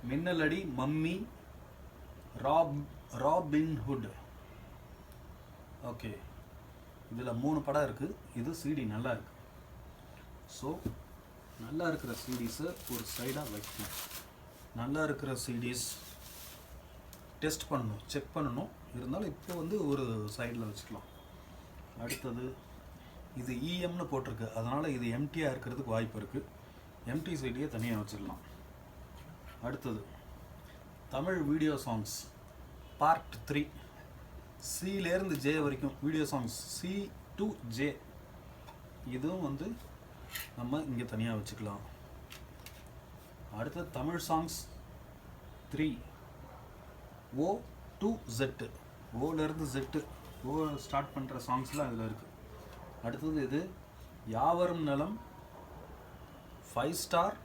மின்னலடி, mummy, Robin Hood. Okay, இதில் 3 படம் இருக்குது. இது சிடி நல்லா இருக்குது. ஸோ நல்லா இருக்கிற சிடிஸை ஒரு சைடாக வைக்கணும். நல்லா இருக்கிற சிடிஸ் டெஸ்ட் பண்ணணும், செக் பண்ணணும். இருந்தாலும் இப்போ வந்து ஒரு சைடில் வச்சுக்கலாம். அடுத்தது இது இஎம்னு போட்டிருக்கு, அதனால் இது எம்டியாக இருக்கிறதுக்கு வாய்ப்பு இருக்குது. எம்டி சிடியை தனியாக வச்சிடலாம். அடுத்தது தமிழ் வீடியோ சாங்ஸ் பார்ட் 3, சிலேருந்து ஜே வரைக்கும் video songs, C to J. இதுவும் வந்து நம்ம இங்கே தனியாக வச்சுக்கலாம். அடுத்தது Tamil songs 3, O to Z, ஓலேருந்து ஜெட்டு, ஓ ஸ்டார்ட் பண்ணுற சாங்ஸ்லாம் அதில் இருக்குது. அடுத்தது இது யாவரும் நலம் 5 ஸ்டார்